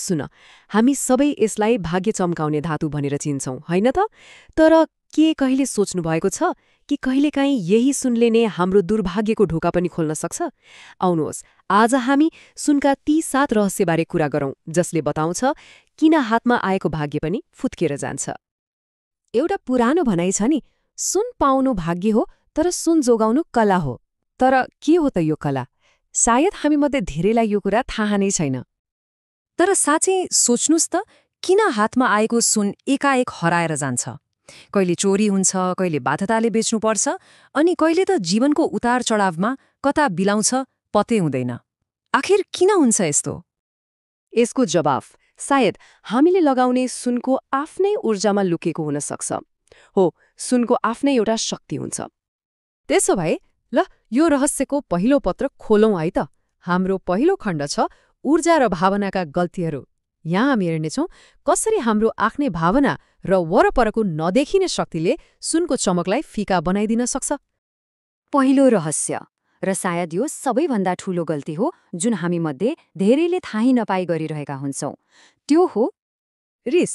सुन, हामी सबै यसलाई भाग्य चम्काउने धातु भनेर चिन्छौं, होइन त? तर के कहिले सोच्नु भएको छ कि कहिलेकाहीँ यही सुनले नै हाम्रो दुर्भाग्यको ढोका पनि खोल्न सक्छ? आउनुहोस्, आज हामी सुनका ती 7 रहस्यबारे कुरा गरौं जसले बताउँछ किन हातमा आएको भाग्य पनि फुत्केर जान्छ। एउटा पुरानो भनाइ छ नि, सुन पाउनु भाग्य हो तर सुन जोगाउनु कला हो। तर के हो त यो कला? सायद हामीमध्ये धेरैलाई यो कुरा थाहा नै छैन। तर साँच्चै सोच्नुस् त, किन हातमा आएको सुन एकाएक हराएर जान्छ? कहिले चोरी हुन्छ, कहिले बाध्यताले बेच्नुपर्छ, अनि कहिले त जीवनको उतार चढावमा कता बिलाउँछ पत्तै हुँदैन। आखिर किन हुन्छ यस्तो? यसको जवाफ सायद हामीले लगाउने सुनको आफ्नै ऊर्जामा लुकेको हुन सक्छ। हो, सुनको आफ्नै एउटा शक्ति हुन्छ। त्यसो भए ल यो रहस्यको पहिलो पत्र खोलौं है त। हाम्रो पहिलो खण्ड छ ऊर्जा र भावनाका गल्तीहरू। यहाँ हामी हेर्नेछौं कसरी हाम्रो आफ्नै भावना र वरपरको नदेखिने शक्तिले सुनको चमकलाई फिका बनाइदिन सक्छ। पहिलो रहस्य, र सायद यो सबैभन्दा ठूलो गल्ती हो जुन हामीमध्ये धेरैले थाहै नपाई गरिरहेका हुन्छौं, त्यो हो रिस।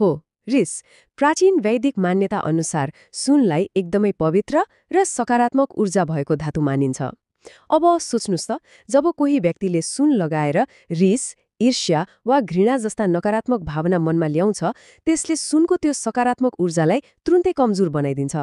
हो, रिस। प्राचीन वैदिक मान्यता अनुसार सुनलाई एकदमै पवित्र र सकारात्मक ऊर्जा भएको धातु मानिन्छ। अब सोच्नुस् त, जब कोही व्यक्तिले सुन लगाएर रिस, ईर्ष्या वा घृणा जस्ता नकारात्मक भावना मनमा ल्याउँछ, त्यसले सुनको त्यो सकारात्मक ऊर्जालाई तुरुन्तै कमजोर बनाइदिन्छ।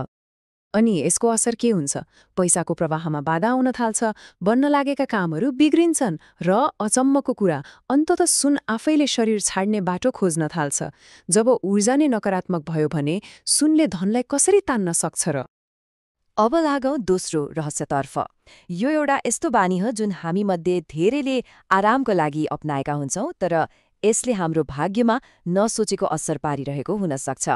अनि यसको असर के हुन्छ? पैसाको प्रवाहमा बाधा आउन थाल्छ, बन्न लागेका कामहरू बिग्रिन्छन्, र अचम्मको कुरा, अन्ततः सुन आफैले शरीर छाड्ने बाटो खोज्न थाल्छ। जब ऊर्जा नै नकारात्मक भयो भने सुनले धनलाई कसरी तान्न सक्छ र? अब लागौं दोस्रो रहस्यतर्फ। यो एउटा यस्तो बानी हो जुन हामीमध्ये धेरैले आरामको लागि अपनाएका हुन्छौं, तर यसले हाम्रो भाग्यमा नसोचेको असर पारिरहेको हुन सक्छ।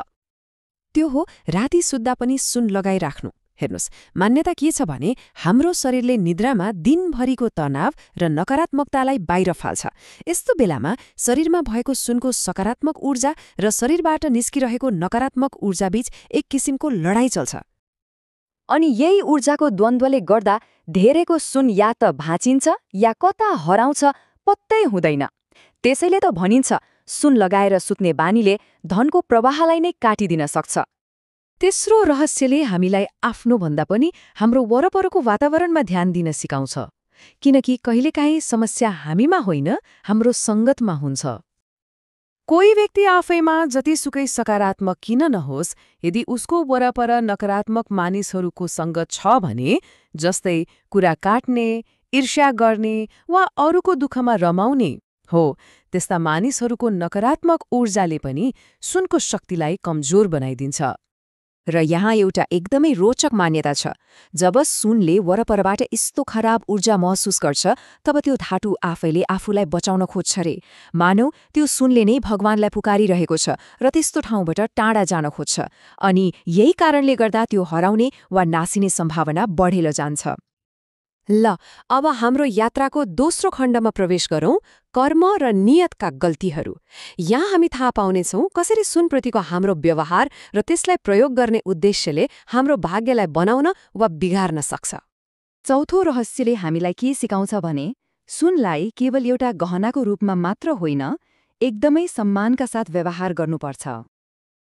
त्यो हो राति सुत्दा पनि सुन लगाइराख्नु। हेर्नुस्, मान्यता के छ भने हाम्रो शरीरले निद्रामा दिनभरिको तनाव र नकारात्मकतालाई बाहिर फाल्छ। यस्तो बेलामा शरीरमा भएको सुनको सकारात्मक ऊर्जा र शरीरबाट निस्किरहेको नकारात्मक ऊर्जाबीच एक किसिमको लडाईँ चल्छ। अनि यही ऊर्जाको द्वन्द्वले गर्दा धेरैको सुन या त भाँचिन्छ या कता हराउँछ पत्तै हुँदैन। त्यसैले त भनिन्छ सुन लगाएर सुत्ने बानीले धनको प्रवाहलाई नै काटिदिन सक्छ। तेस्रो रहस्यले हामीलाई आफ्नो भन्दा पनि हाम्रो वरपरको वातावरणमा ध्यान दिन सिकाउँछ। किनकि कहिलेकाहीँ समस्या हामीमा होइन, हाम्रो सङ्गतमा हुन्छ। कोही व्यक्ति आफैमा जतिसुकै सकारात्मक किन नहोस्, यदि उसको वरपर नकारात्मक मानिसहरूको सङ्गत छ भने, जस्तै कुरा काट्ने, ईर्ष्या गर्ने वा अरूको दुःखमा रमाउने, हो त्यस्ता मानिसहरूको नकारात्मक ऊर्जाले पनि सुनको शक्तिलाई कमजोर बनाइदिन्छ। र यहाँ एउटा एकदमै रोचक मान्यता छ। जब सुनले वरपरबाट यस्तो खराब ऊर्जा महसुस गर्छ, तब त्यो धातु आफैले आफूलाई बचाउन खोज्छ रे। मानौ त्यो सुनले नै भगवानलाई पुकारिरहेको छ र त्यस्तो ठाउँबाट टाढा जान खोज्छ। अनि यही कारणले गर्दा त्यो हराउने वा नासिने सम्भावना बढेर जान्छ। ल अब हाम्रो यात्राको दोस्रो खण्डमा प्रवेश गरौं, कर्म र नियतका गल्तीहरू। यहाँ हामी थाहा पाउनेछौं कसरी सुनप्रतिको हाम्रो व्यवहार र त्यसलाई प्रयोग गर्ने उद्देश्यले हाम्रो भाग्यलाई बनाउन वा बिगार्न सक्छ। चौथो रहस्यले हामीलाई के सिकाउँछ भने सुनलाई केवल एउटा गहनाको रूपमा मात्र होइन, एकदमै सम्मानका साथ व्यवहार गर्नुपर्छ।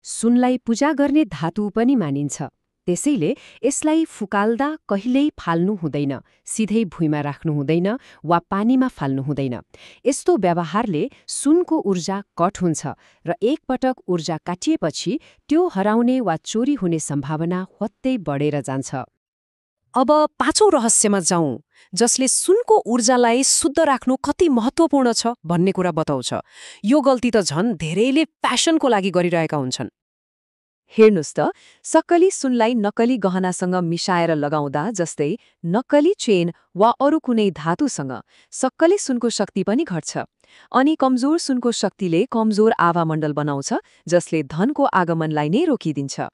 सुनलाई पूजा गर्ने धातु पनि मानिन्छ। त्यसैले यसलाई फुकाल्दा कहिल्यै फाल्नु हुँदैन, सिधै भुइँमा राख्नु हुँदैन वा पानीमा फाल्नु हुँदैन। यस्तो व्यवहारले सुनको ऊर्जा कट हुन्छ र एकपटक ऊर्जा काटिएपछि त्यो हराउने वा चोरी हुने सम्भावना हत्तै बढेर जान्छ। अब पाँचौं रहस्यमा जाउँ, जसले सुनको ऊर्जालाई शुद्ध राख्नु कति महत्त्वपूर्ण छ भन्ने कुरा बताउँछ। यो गल्ती त झन् धेरैले फ्यासनको लागि गरिरहेका हुन्छन्। हेर्नुस् त, सक्कली सुनलाई नक्कली गहनासँग मिसाएर लगाउँदा, जस्तै नक्कली चेन वा अरू कुनै धातुसँग, सक्कली सुनको शक्ति पनि घट्छ। अनि कमजोर सुनको शक्तिले कमजोर आभामण्डल बनाउँछ, जसले धनको आगमनलाई नै रोकिदिन्छ।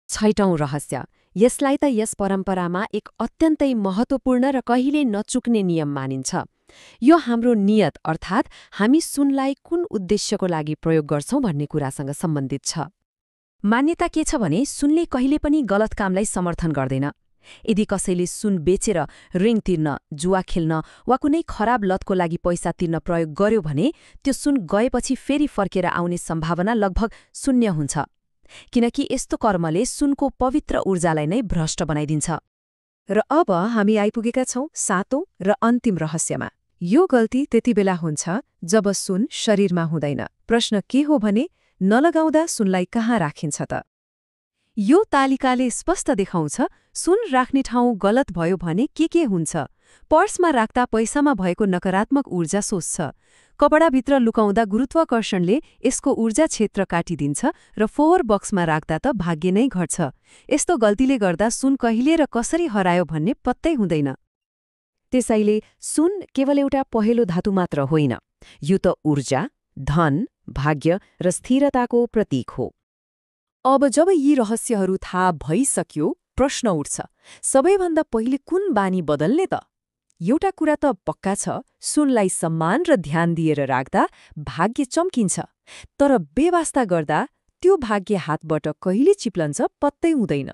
छैटौं रहस्य, यसलाई त यस परम्परामा एक अत्यन्तै महत्त्वपूर्ण र कहिले नचुक्ने नियम मानिन्छ। यो हाम्रो नियत अर्थात् हामी सुनलाई कुन उद्देश्यको लागि प्रयोग गर्छौं भन्ने कुरासँग सम्बन्धित छ। मान्यता के छ भने सुनले कहिले पनि गलत कामलाई समर्थन गर्दैन। यदि कसैले सुन बेचेर ऋण तिर्न, जुवा खेल्न वा कुनै खराब लतको लागि पैसा तिर्न प्रयोग गर्यो भने त्यो सुन गएपछि फेरि फर्केर आउने सम्भावना लगभग शून्य हुन्छ, किनकि यस्तो कर्मले सुनको पवित्र ऊर्जालाई नै भ्रष्ट बनाइदिन्छ। र अब हामी आइपुगेका छौं सातौं र अन्तिम रहस्यमा। यो गल्ती त्यति बेला हुन्छ जब सुन शरीरमा हुँदैन। प्रश्न के हो भने, नलगाउँदा सुनलाई कहाँ राखिन्छ त? यो तालिकाले स्पष्ट देखाउँछ सुन राख्ने ठाउँ गलत भयो भने के हुन्छ। पर्समा राख्दा पैसामा भएको नकारात्मक ऊर्जा सोच्छ। कपडाभित्र लुकाउँदा गुरुत्वाकर्षणले यसको ऊर्जा क्षेत्र काटिदिन्छ र फोहोर बक्समा राख्दा त भाग्य नै घट्छ। यस्तो गल्तीले गर्दा सुन कहिले र कसरी हरायो भन्ने पत्तै हुँदैन। त्यसैले सुन केवल एउटा पहेँलो धातु मात्र होइन, यो त ऊर्जा, धन, भाग्य र स्थिरताको प्रतीक हो। अब जब यी रहस्यहरू थाहा भइसक्यो, प्रश्न उठ्छ, सबैभन्दा पहिले कुन बानी बदल्ने त? एउटा कुरा त पक्का छ, सुनलाई सम्मान र ध्यान दिएर राख्दा भाग्य चम्किन्छ, तर बेवास्ता गर्दा त्यो भाग्य हातबाट कहिले चिप्लन्छ पत्तै हुँदैन।